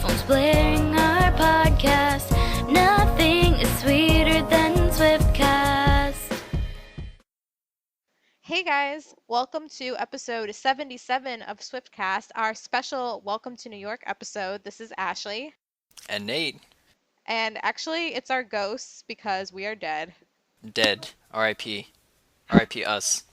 headphones blaring our podcast. Nothing is sweeter than Swiftcast. Hey guys, welcome to episode 77 of Swiftcast, our special Welcome to New York episode. This is Ashley, And Nate, and actually it's our ghosts because we are dead. dead. R.I.P. R.I.P. us.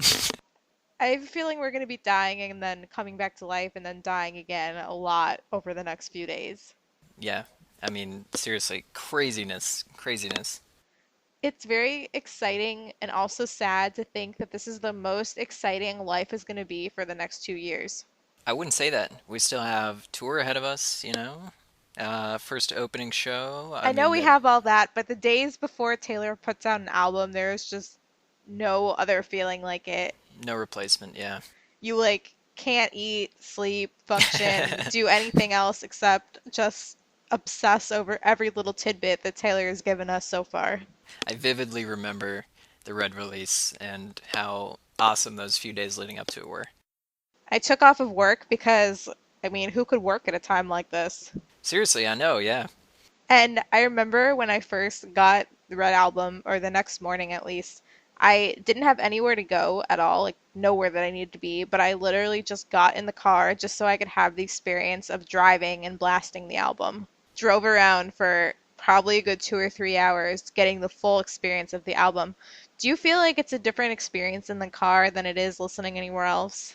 I have a feeling we're going to be dying and then coming back to life and then dying again a lot over the next few days. Yeah, I mean, seriously, craziness. It's very exciting and also sad to think that this is the most exciting life is going to be for the next 2 years. I wouldn't say that. We still have tour ahead of us, you know? First opening show. I know we have all that, but the days before Taylor puts out an album, there's just no other feeling like it. No replacement, yeah. You can't eat, sleep, function, do anything else except just obsess over every little tidbit that Taylor has given us so far. I vividly remember the Red release and how awesome those few days leading up to it were. I took off of work because, who could work at a time like this? Seriously, I know, yeah. And I remember when I first got the Red album, or the next morning at least, I didn't have anywhere to go at all, nowhere that I needed to be, but I literally just got in the car just so I could have the experience of driving and blasting the album. Drove around for probably a good 2 or 3 hours, getting the full experience of the album. Do you feel like it's a different experience in the car than it is listening anywhere else?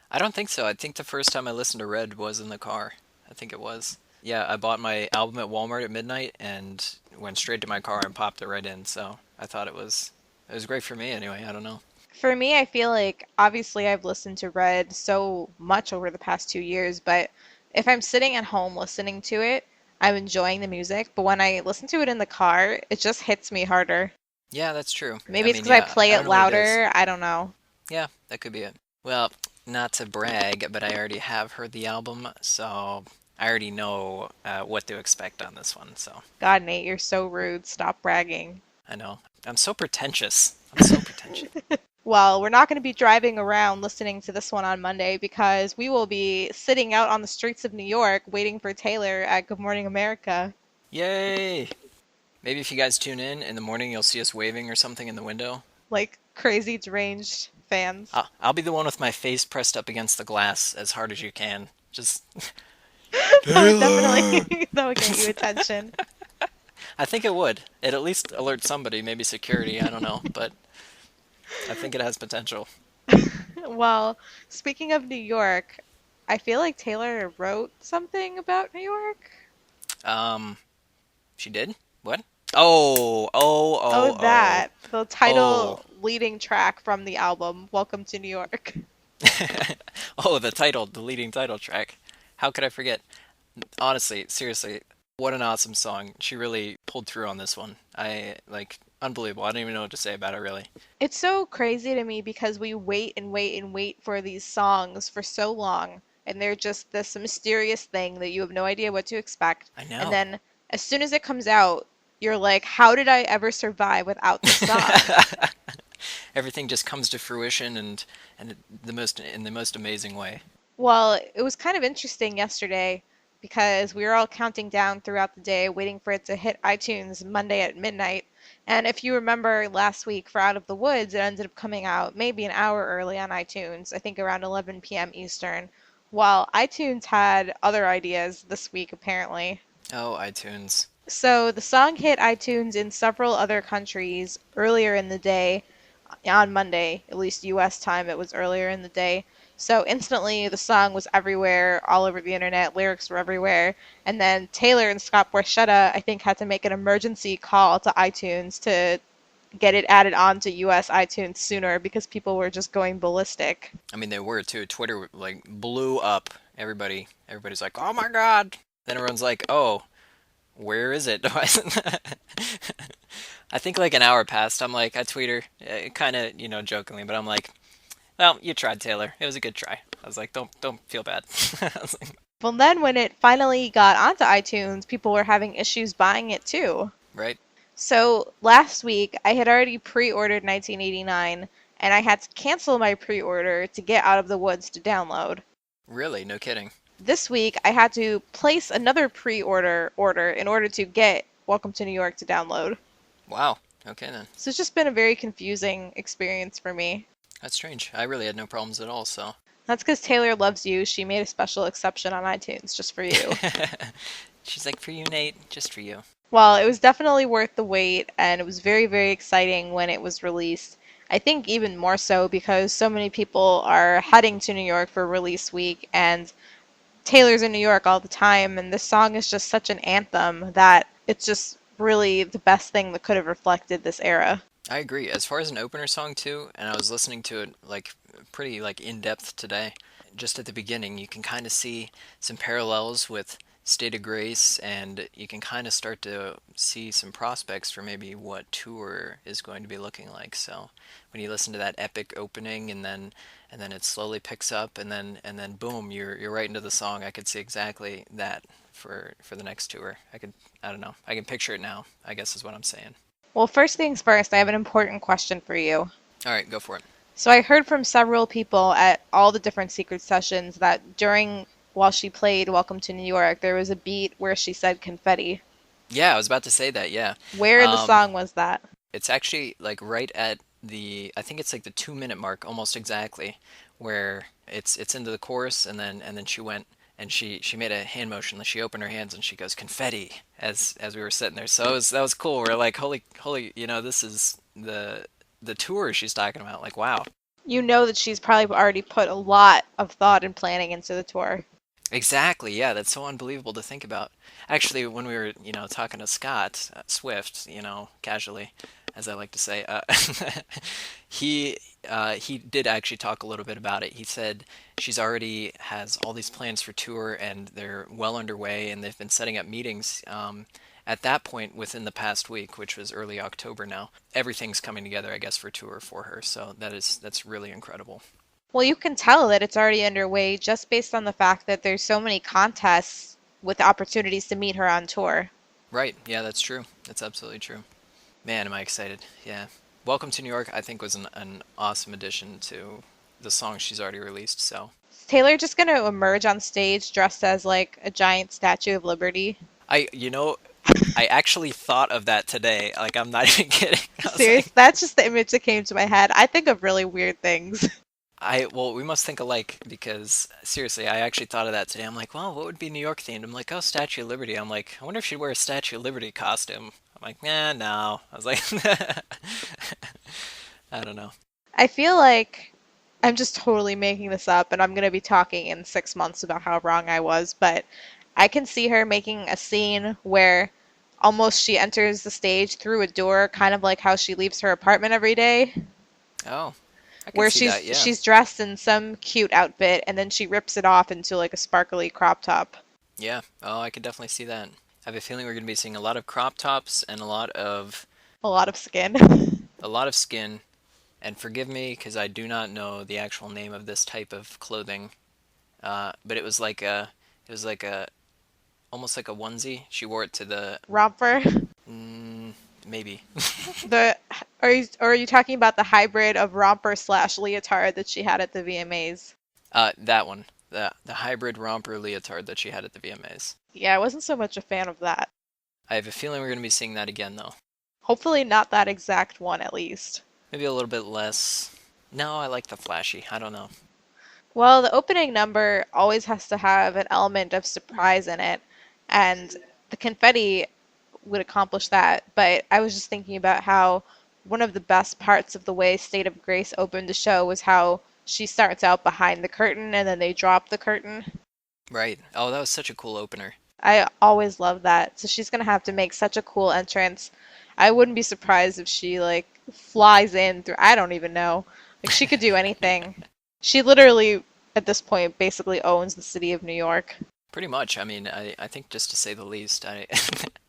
I don't think so. I think the first time I listened to Red was in the car. I think it was. Yeah, I bought my album at Walmart at midnight and went straight to my car and popped it right in, so I thought it was great for me anyway. I don't know. For me, I feel like obviously I've listened to Red so much over the past 2 years, but if I'm sitting at home listening to it, I'm enjoying the music, but when I listen to it in the car, it just hits me harder. Yeah, that's true. Maybe it's because I play don't it know what it is. louder. I don't know. Yeah, that could be it. Well, not to brag, but I already have heard the album, so I already know what to expect on this one, so. God, Nate, you're so rude. Stop bragging. I know. I'm so pretentious. I'm so pretentious. Well, we're not going to be driving around listening to this one on Monday because we will be sitting out on the streets of New York waiting for Taylor at Good Morning America. Yay! Maybe if you guys tune in the morning, you'll see us waving or something in the window. Like crazy deranged fans. I'll be the one with my face pressed up against the glass as hard as you can. Just... That would get you attention. I think it would. It at least alert somebody, maybe security, I don't know, but I think it has potential. Well, speaking of New York, I feel like Taylor wrote something about New York. She did? What? Oh, That. The title leading track from the album, Welcome to New York. The leading title track. How could I forget? Honestly, seriously, what an awesome song. She really pulled through on this one. Unbelievable. I don't even know what to say about it, really. It's so crazy to me because we wait and wait and wait for these songs for so long, and they're just this mysterious thing that you have no idea what to expect. I know. And then as soon as it comes out, you're like, how did I ever survive without this song? Everything just comes to fruition and in the most amazing way. Well, it was kind of interesting yesterday because we were all counting down throughout the day, waiting for it to hit iTunes Monday at midnight. And if you remember last week for Out of the Woods, it ended up coming out maybe an hour early on iTunes, I think around 11 p.m. Eastern, while iTunes had other ideas this week, apparently. Oh, iTunes. So the song hit iTunes in several other countries earlier in the day, on Monday, at least US time, it was earlier in the day. So instantly the song was everywhere, all over the internet, lyrics were everywhere, and then Taylor and Scott Borchetta, I think, had to make an emergency call to iTunes to get it added on to US iTunes sooner because people were just going ballistic. I mean, they were too. Twitter blew up. Everybody's like, "Oh my God!" Then everyone's like, "Oh, where is it?" I think an hour passed. I'm like, I tweet her, kind of, jokingly, but I'm like, well, you tried, Taylor. It was a good try. I was like, don't feel bad. I was like, Well, then when it finally got onto iTunes, people were having issues buying it too. right? So last week, I had already pre-ordered 1989, and I had to cancel my pre-order to get Out of the Woods to download. Really? No kidding. this week I had to place another order in order to get Welcome to New York to download. Wow. Okay then. So it's just been a very confusing experience for me. That's strange. I really had no problems at all, so. That's because Taylor loves you. She made a special exception on iTunes just for you. She's like, for you, Nate, just for you. Well, it was definitely worth the wait, and it was very, very exciting when it was released. I think even more so because so many people are heading to New York for release week, and Taylor's in New York all the time, and this song is just such an anthem that it's just really the best thing that could have reflected this era. I agree. As far as an opener song too, and I was listening to it like pretty like in depth today. Just at the beginning, you can kind of see some parallels with State of Grace, and you can kind of start to see some prospects for maybe what tour is going to be looking like. So when you listen to that epic opening, and then it slowly picks up, and then boom, you're right into the song. I could see exactly that for the next tour. I don't know. I can picture it now, I guess is what I'm saying. Well, first things first, I have an important question for you. All right, go for it. So I heard from several people at all the different secret sessions that while she played Welcome to New York, there was a beat where she said confetti. Yeah, I was about to say that, yeah. Where in the song was that? It's actually like right at I think it's like the 2 minute mark almost exactly, where it's into the chorus, and then she went and she made a hand motion, like she opened her hands and she goes confetti as we were sitting there. So that was cool. We're like, holy, this is the tour she's talking about. Like, wow. You know that she's probably already put a lot of thought and planning into the tour. Exactly, yeah, that's so unbelievable to think about. Actually, when we were, talking to Scott Swift, casually, as I like to say, he he did actually talk a little bit about it. He said she's already has all these plans for tour, and they're well underway, and they've been setting up meetings. At that point, within the past week, which was early October now, everything's coming together, I guess, for tour for her. So that's really incredible. Well, you can tell that it's already underway just based on the fact that there's so many contests with opportunities to meet her on tour. Right. Yeah, that's true. That's absolutely true. Man, am I excited. Yeah. Welcome to New York, I think, was an awesome addition to the songs she's already released, so. Is Taylor just going to emerge on stage dressed as like a giant Statue of Liberty? I actually thought of that today. Like, I'm not even kidding. Seriously, that's just the image that came to my head. I think of really weird things. Well, we must think alike because seriously, I actually thought of that today. I'm like, well, what would be New York themed? I'm like, oh, Statue of Liberty. I'm like, I wonder if she'd wear a Statue of Liberty costume. I'm like, nah, no. I was like, I don't know. I feel like I'm just totally making this up, and I'm going to be talking in 6 months about how wrong I was, but I can see her making a scene where almost she enters the stage through a door, kind of like how she leaves her apartment every day, Oh, I can where see that, yeah. she's dressed in some cute outfit, and then she rips it off into like a sparkly crop top. Yeah. Oh, I could definitely see that. I have a feeling we're going to be seeing a lot of crop tops and A lot of skin. a lot of skin. And forgive me because I do not know the actual name of this type of clothing. But it was like a, almost like a onesie. She wore it to the, Romper. maybe. The are you talking about the hybrid of romper slash leotard that she had at the VMAs? That one. The hybrid romper leotard that she had at the VMAs. Yeah, I wasn't so much a fan of that. I have a feeling we're going to be seeing that again, though. Hopefully not that exact one, at least. Maybe a little bit less. No, I like the flashy. I don't know. Well, the opening number always has to have an element of surprise in it, and the confetti would accomplish that. But I was just thinking about how one of the best parts of the way State of Grace opened the show was how she starts out behind the curtain and then they drop the curtain. Right. Oh, that was such a cool opener. I always love that. So she's gonna have to make such a cool entrance. I wouldn't be surprised if she like flies in through, I don't even know. Like she could do anything. She literally at this point basically owns the city of New York. Pretty much. I mean, I think just to say the least, I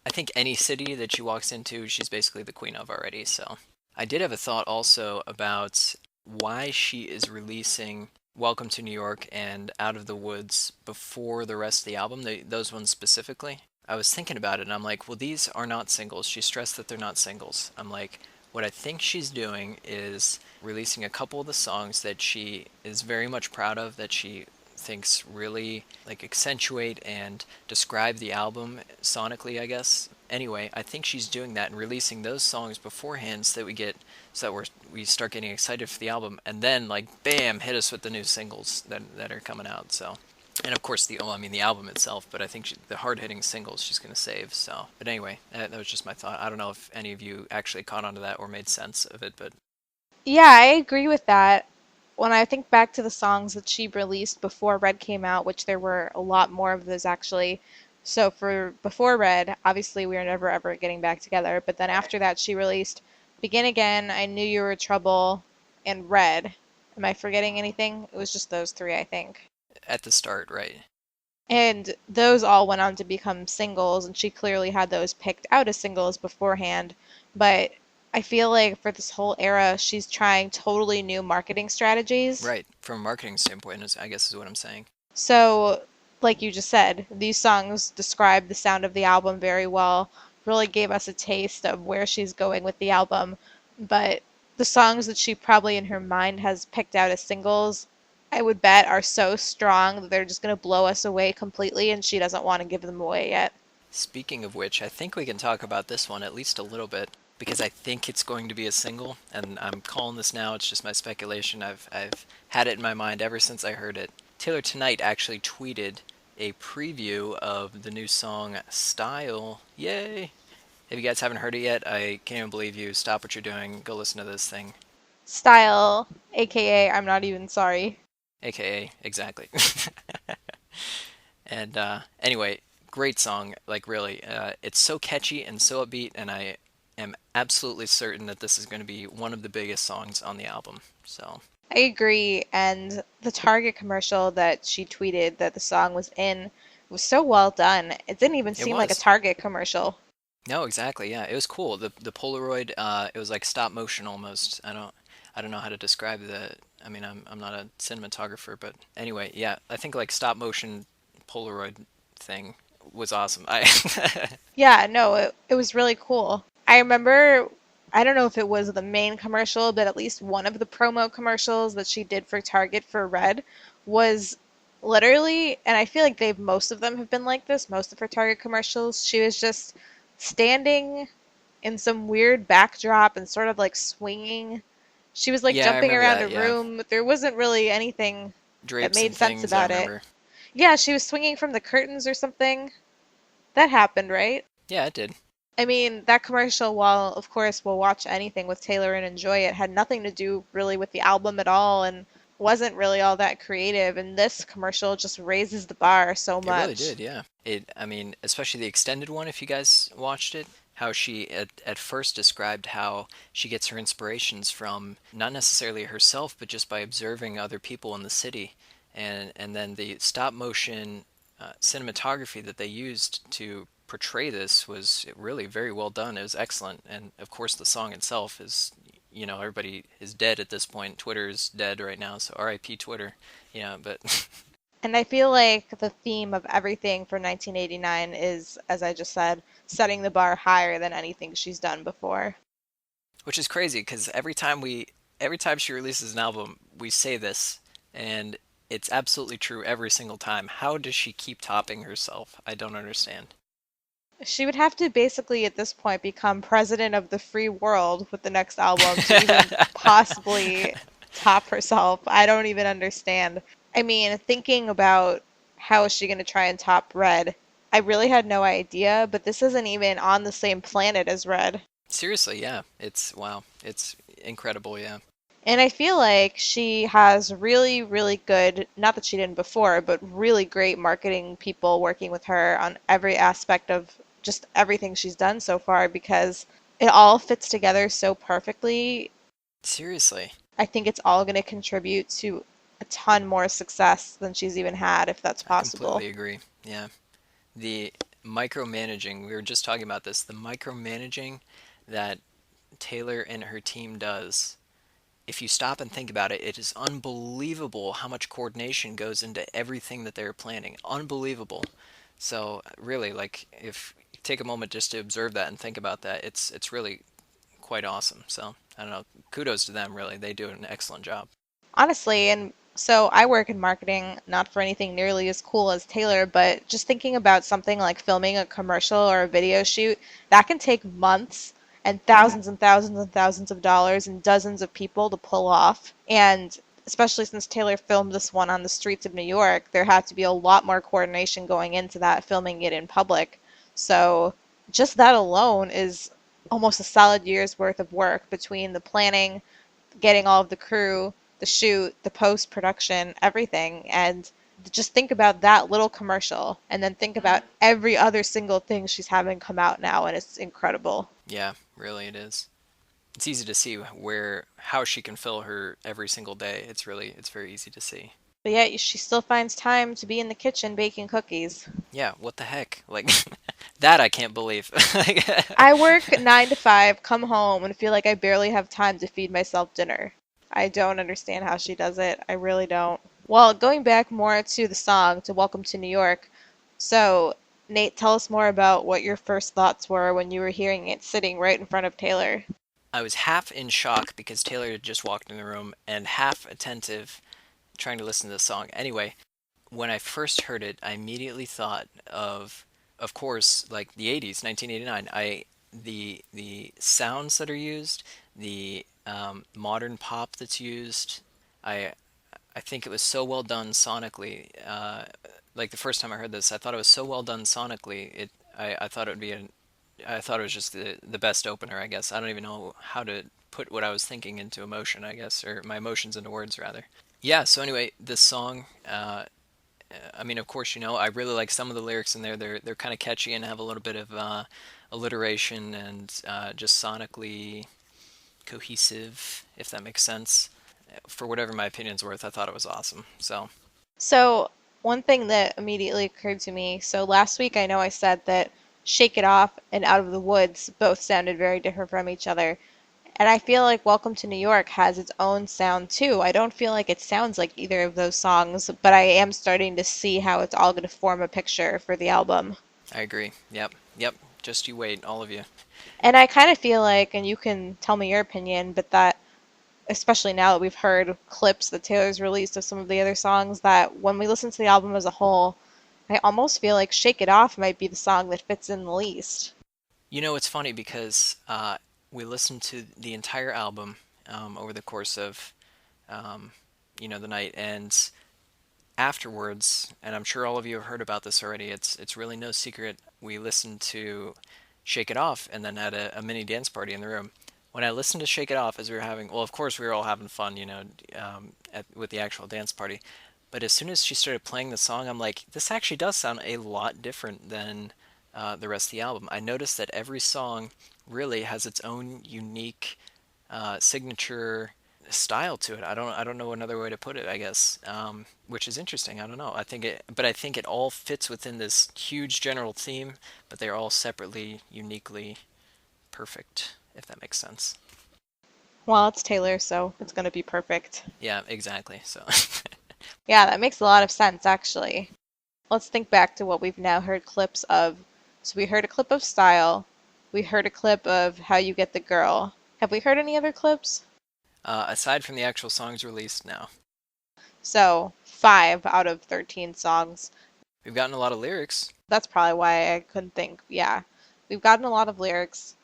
think any city that she walks into, she's basically the queen of already. So I did have a thought also about why she is releasing Welcome to New York and Out of the Woods before the rest of the album, those ones specifically. I was thinking about it and I'm like, well, these are not singles. She stressed that they're not singles. I'm like, what I think she's doing is releasing a couple of the songs that she is very much proud of, that she thinks really like accentuate and describe the album sonically, I guess. Anyway, I think she's doing that and releasing those songs beforehand so that we start getting excited for the album, and then like bam, hit us with the new singles that are coming out. So, and of course the album itself, but I think the hard hitting singles she's gonna save. So, but anyway, that was just my thought. I don't know if any of you actually caught on to that or made sense of it, but Yeah, I agree with that. When I think back to the songs that she released before Red came out, which there were a lot more of those actually. So for before Red, obviously we were never ever getting back together. But then after that, she released Begin Again, I Knew You Were Trouble, and Red. Am I forgetting anything? It was just those three, I think. at the start, right? And those all went on to become singles, and she clearly had those picked out as singles beforehand. But I feel like for this whole era, she's trying totally new marketing strategies. Right, from a marketing standpoint, I guess is what I'm saying. So, like you just said, these songs describe the sound of the album very well, really gave us a taste of where she's going with the album. But the songs that she probably in her mind has picked out as singles, I would bet are so strong that they're just going to blow us away completely, and she doesn't want to give them away yet. Speaking of which, I think we can talk about this one at least a little bit because I think it's going to be a single, and I'm calling this now. It's just my speculation. I've had it in my mind ever since I heard it. Taylor Tonight actually tweeted a preview of the new song Style. Yay! If you guys haven't heard it yet, I can't even believe you. Stop what you're doing. Go listen to this thing. Style, aka I'm Not Even Sorry. AKA, exactly. And anyway, great song. Like really, it's so catchy and so upbeat, and I am absolutely certain that this is going to be one of the biggest songs on the album. So I agree, and the Target commercial that she tweeted that the song was in was so well done. It didn't even it seem like a was. Target commercial. No, exactly. Yeah, it was cool. The Polaroid, it was like stop motion almost. I don't know how to describe the. I mean, I'm not a cinematographer, but anyway, yeah, I think like stop motion Polaroid thing was awesome. I Yeah, no, it was really cool. I remember, I don't know if it was the main commercial, but at least one of the promo commercials that she did for Target for Red was literally, and I feel like most of them have been like this, most of her Target commercials, she was just standing in some weird backdrop and sort of like swinging. She was like yeah, I jumping remember around a that. Yeah, room. There wasn't really anything that drapes made and sense things. I about it. remember. Yeah, she was swinging from the curtains or something. That happened, right? Yeah, it did. I mean, that commercial, while of course we'll watch anything with Taylor and enjoy it, had nothing to do really with the album at all and wasn't really all that creative. And this commercial just raises the bar so It really much. did, yeah. I mean, especially the extended one, if you guys watched it, how she at first described how she gets her inspirations from not necessarily herself, but just by observing other people in the city. And then the stop motion cinematography that they used to portray this was really very well done. It was excellent. And of course, the song itself is, everybody is dead at this point. Twitter is dead right now, so RIP Twitter. Yeah, but And I feel like the theme of everything for 1989 is, as I just said, setting the bar higher than anything she's done before. which is crazy because every time she releases an album, we say this, and it's absolutely true every single time. How does she keep topping herself? I don't understand. She would have to basically at this point become president of the free world with the next album to even possibly top herself. I don't even understand. I mean, thinking about how is she going to try and top Red, I really had no idea, but this isn't even on the same planet as Red. Seriously, yeah. It's wow. It's incredible, yeah. And I feel like she has really, really good, not that she didn't before, but really great marketing people working with her on every aspect of just everything she's done so far because it all fits together so perfectly. Seriously. I think it's all going to contribute to a ton more success than she's even had, if that's I possible. completely agree. Yeah. The micromanaging, we were just talking about this, the micromanaging that Taylor and her team does. If you stop and think about it, it is unbelievable how much coordination goes into everything that they're planning. Unbelievable. So really, like if you take a moment just to observe that and think about that, it's really quite awesome. So I don't know. Kudos to them. Really, they do an excellent job. Honestly, and So I work in marketing, not for anything nearly as cool as Taylor, but just thinking about something like filming a commercial or a video shoot, that can take months and thousands and thousands and thousands of dollars and dozens of people to pull off. And especially since Taylor filmed this one on the streets of New York, there had to be a lot more coordination going into that, filming it in public. So just that alone is almost a solid year's worth of work between the planning, getting all of the crew, the shoot, the post production, everything. And just think about that little commercial and then think about every other single thing she's having come out now, and it's incredible. Yeah, really it is. It's easy to see how she can fill her every single day. It's very easy to see. But yet she still finds time to be in the kitchen baking cookies. Yeah, what the heck? Like that I can't believe. I work 9 to 5, come home, and feel like I barely have time to feed myself dinner. I don't understand how she does it. I really don't. Well, going back more to the song, to Welcome to New York. So, Nate, tell us more about what your first thoughts were when you were hearing it sitting right in front of Taylor. I was half in shock because Taylor had just walked in the room and half attentive trying to listen to the song. Anyway, when I first heard it, I immediately thought of course, like the 80s, 1989. The sounds that are used, the modern pop that's used, I I think it was so well done sonically. Like the first time I heard this, I thought it was so well done sonically. I thought it would be I thought it was just the best opener, I guess. I don't even know how to put what I was thinking into emotion, I guess, or my emotions into words rather. Yeah, so anyway, this song, I mean, of course, I really like some of the lyrics in there. They're kind of catchy and have a little bit of alliteration and just sonically cohesive, if that makes sense. For whatever my opinion's worth, I thought it was awesome. So, one thing that immediately occurred to me, so last week I know I said that Shake It Off and Out of the Woods both sounded very different from each other. And I feel like Welcome to New York has its own sound too. I don't feel like it sounds like either of those songs, but I am starting to see how it's all going to form a picture for the album. I agree. Yep. Just you wait, all of you. And I kind of feel like, and you can tell me your opinion, but that especially now that we've heard clips that Taylor's released of some of the other songs, that when we listen to the album as a whole, I almost feel like Shake It Off might be the song that fits in the least. It's funny because we listened to the entire album over the course of, the night, and afterwards, and I'm sure all of you have heard about this already, it's really no secret, we listened to Shake It Off and then had a mini dance party in the room. When I listened to Shake It Off as we were having, well, of course we were all having fun, with the actual dance party. But as soon as she started playing the song, I'm like, this actually does sound a lot different than the rest of the album. I noticed that every song really has its own unique signature style to it. I don't know another way to put it, I guess, which is interesting. I don't know. I think it all fits within this huge general theme, but they're all separately, uniquely perfect, if that makes sense. Well, it's Taylor, so it's going to be perfect. Yeah, exactly. So. Yeah, that makes a lot of sense, actually. Let's think back to what we've now heard clips of. So we heard a clip of Style. We heard a clip of How You Get the Girl. Have we heard any other clips? Aside from the actual songs released now. So 5 out of 13 songs. We've gotten a lot of lyrics. That's probably why I couldn't think. Yeah, we've gotten a lot of lyrics.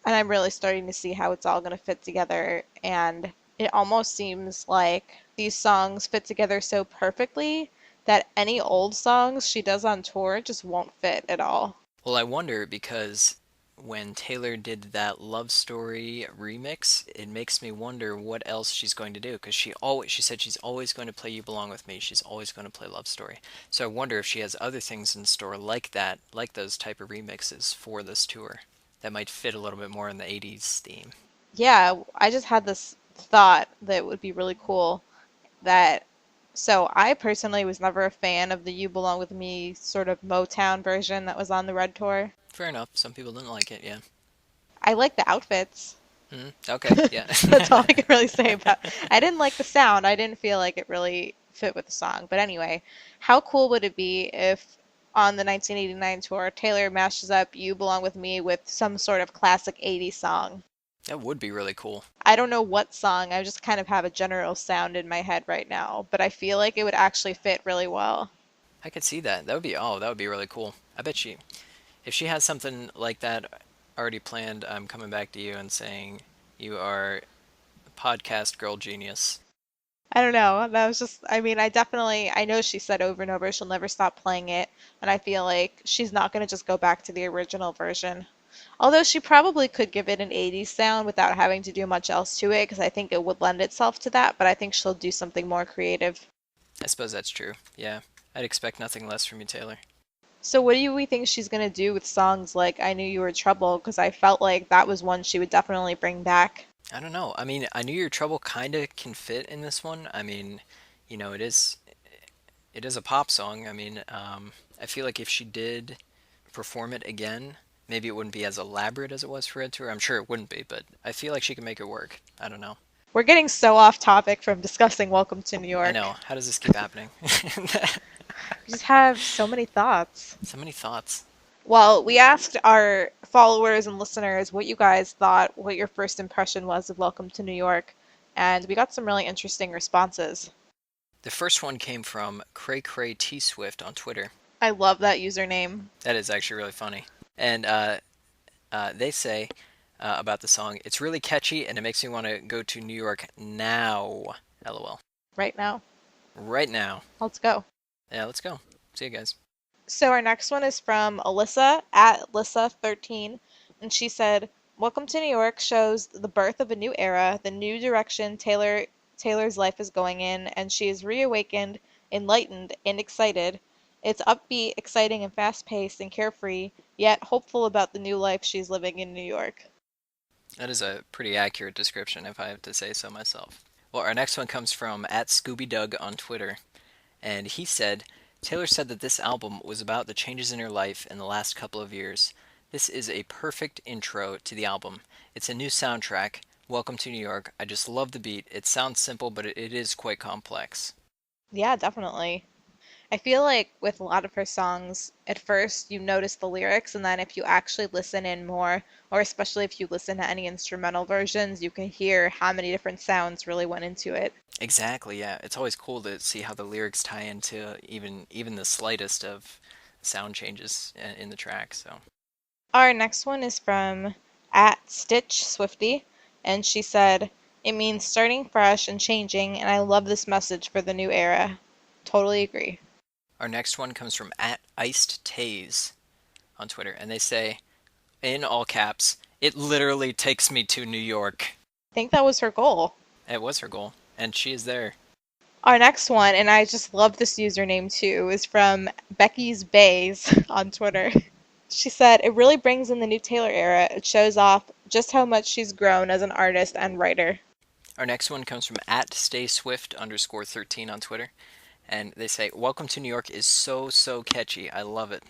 And I'm really starting to see how it's all going to fit together. And it almost seems like these songs fit together so perfectly that any old songs she does on tour just won't fit at all. Well, I wonder because when Taylor did that Love Story remix, it makes me wonder what else she's going to do, because she said she's always going to play You Belong With Me. She's always going to play Love Story. So I wonder if she has other things in store like that, like those type of remixes for this tour that might fit a little bit more in the 80s theme. Yeah, I just had this thought that would be really cool so I personally was never a fan of the You Belong With Me sort of Motown version that was on the Red Tour. Fair enough. Some people didn't like it, yeah. I like the outfits. Okay, yeah. That's all I can really say about it. I didn't like the sound. I didn't feel like it really fit with the song. But anyway, how cool would it be if on the 1989 tour, Taylor mashes up You Belong With Me with some sort of classic 80s song? That would be really cool. I don't know what song, I just kind of have a general sound in my head right now, but I feel like it would actually fit really well. I could see that. That would be really cool. I bet if she has something like that already planned, I'm coming back to you and saying you are a podcast girl genius. I don't know. That was just, I mean, I know she said over and over she'll never stop playing it, and I feel like she's not going to just go back to the original version. Although she probably could give it an 80s sound without having to do much else to it, because I think it would lend itself to that, but I think she'll do something more creative. I suppose that's true. Yeah. I'd expect nothing less from you, Taylor. So what do we think she's going to do with songs like I Knew You Were Trouble? Because I felt like that was one she would definitely bring back. I don't know. I mean, I knew your trouble kind of can fit in this one. I mean, it is a pop song. I mean, I feel like if she did perform it again, maybe it wouldn't be as elaborate as it was for Red Tour. I'm sure it wouldn't be, but I feel like she could make it work. I don't know. We're getting so off topic from discussing Welcome to New I York. know. How does this keep happening? We just have so many thoughts. So many thoughts. Well, we asked our followers and listeners what you guys thought, what your first impression was of Welcome to New York, and we got some really interesting responses. The first one came from Cray Cray T Swift on Twitter. I love that username. That is actually really funny. And they say about the song, it's really catchy and it makes me want to go to New York now. LOL. Right now. Right now. Let's go. Yeah, let's go. See you guys. So our next one is from Alyssa at Alyssa13, and she said, "Welcome to New York shows the birth of a new era, the new direction Taylor's life is going in, and she is reawakened, enlightened, and excited. It's upbeat, exciting, and fast-paced and carefree, yet hopeful about the new life she's living in New York." That is a pretty accurate description, if I have to say so myself. Well, our next one comes from at ScoobyDoug on Twitter, and he said, Taylor said that this album was about the changes in her life in the last couple of years. This is a perfect intro to the album. It's a new soundtrack. Welcome to New York. I just love the beat. It sounds simple, but it is quite complex. Yeah, definitely. I feel like with a lot of her songs, at first you notice the lyrics, and then if you actually listen in more, or especially if you listen to any instrumental versions, you can hear how many different sounds really went into it. Exactly, yeah. It's always cool to see how the lyrics tie into even the slightest of sound changes in the track. So Our next one is from at Stitch Swifty, and she said, "It means starting fresh and changing, and I love this message for the new era." Totally agree. our next one comes from at Iced Taze on Twitter, and they say, in all caps, it literally takes me to New York. I think that was her goal. It was her goal, and she is there. Our next one, and I just love this username too, is from Becky's Bays on Twitter. She said, "It really brings in the new Taylor era. It shows off just how much she's grown as an artist and writer." Our next one comes from at StaySwift_13 on Twitter, and they say, Welcome to New York is so, so catchy. I love it.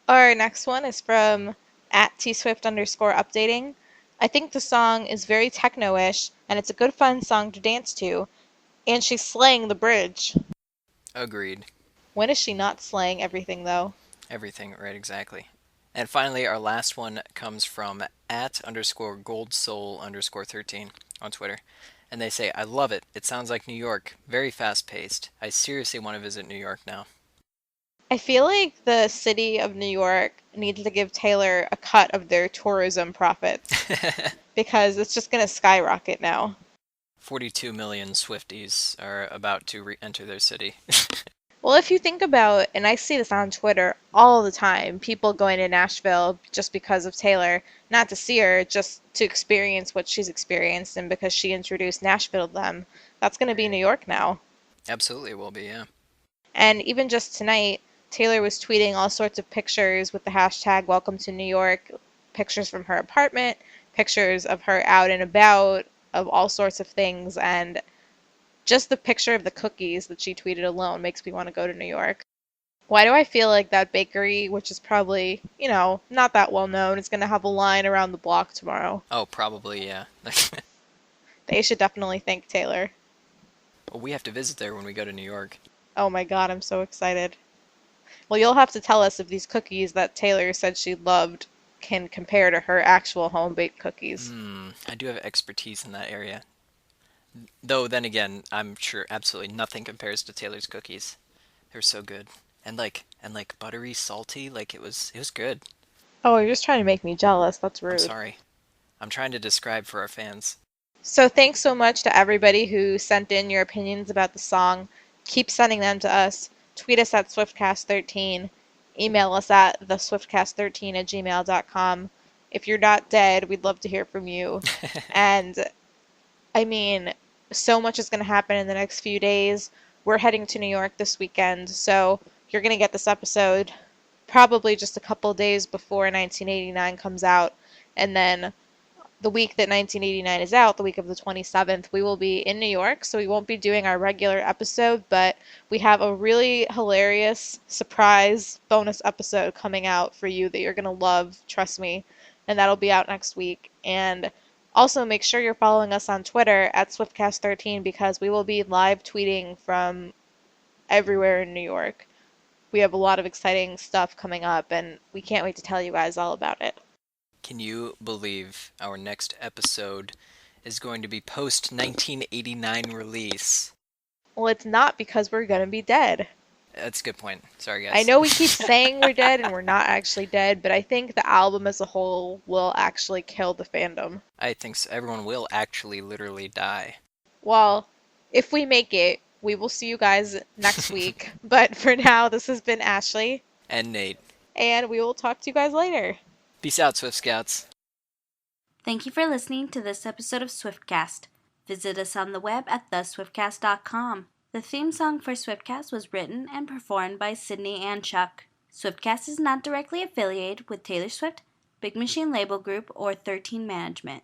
Our next one is from at tswift_updating. "I think the song is very techno-ish, and it's a good fun song to dance to, and she's slaying the bridge." Agreed. When is she not slaying everything, though? Everything, right, exactly. And finally, our last one comes from at_goldsoul_13 on Twitter. And they say, I love it. It sounds like New York. Very fast-paced. I seriously want to visit New York now. I feel like the city of New York needs to give Taylor a cut of their tourism profits because it's just going to skyrocket now. 42 million Swifties are about to enter their city. Well, if you think about, and I see this on Twitter all the time, people going to Nashville just because of Taylor, not to see her, just to experience what she's experienced, and because she introduced Nashville to them. That's going to be New York now. Absolutely will be, yeah. And even just tonight, Taylor was tweeting all sorts of pictures with the hashtag Welcome to New York, pictures from her apartment, pictures of her out and about, of all sorts of things, and just the picture of the cookies that she tweeted alone makes me want to go to New York. Why do I feel like that bakery, which is probably, not that well known, is going to have a line around the block tomorrow? Oh, probably, yeah. They should definitely thank Taylor. Well, we have to visit there when we go to New York. Oh my god, I'm so excited. Well, you'll have to tell us if these cookies that Taylor said she loved can compare to her actual home-baked cookies. I do have expertise in that area. Though then again, I'm sure absolutely nothing compares to Taylor's cookies. They're so good. And like buttery, salty, like it was good. Oh, you're just trying to make me jealous. That's I'm rude. sorry. I'm trying to describe for our fans. So thanks so much to everybody who sent in your opinions about the song. Keep sending them to us. Tweet us at Swiftcast13. Email us at theswiftcast13@gmail.com. If you're not dead, we'd love to hear from you. And I mean, so much is going to happen in the next few days. We're heading to New York this weekend, so you're going to get this episode probably just a couple days before 1989 comes out. And then the week that 1989 is out, the week of the 27th, we will be in New York, so we won't be doing our regular episode, but we have a really hilarious surprise bonus episode coming out for you that you're going to love, trust me, and that'll be out next week. And also make sure you're following us on Twitter at Swiftcast13 because we will be live tweeting from everywhere in New York. We have a lot of exciting stuff coming up, and we can't wait to tell you guys all about it. Can you believe our next episode is going to be post 1989 release? Well, it's not because we're going to be dead. That's a good point. Sorry, guys. I know we keep saying we're dead and we're not actually dead, but I think the album as a whole will actually kill the fandom. I think so. Everyone will actually literally die. Well, if we make it, we will see you guys next week. But for now, this has been Ashley. And Nate. And we will talk to you guys later. Peace out, Swift Scouts. Thank you for listening to this episode of Swiftcast. Visit us on the web at theswiftcast.com. The theme song for Swiftcast was written and performed by Sydney and Chuck. Swiftcast is not directly affiliated with Taylor Swift, Big Machine Label Group, or 13 Management.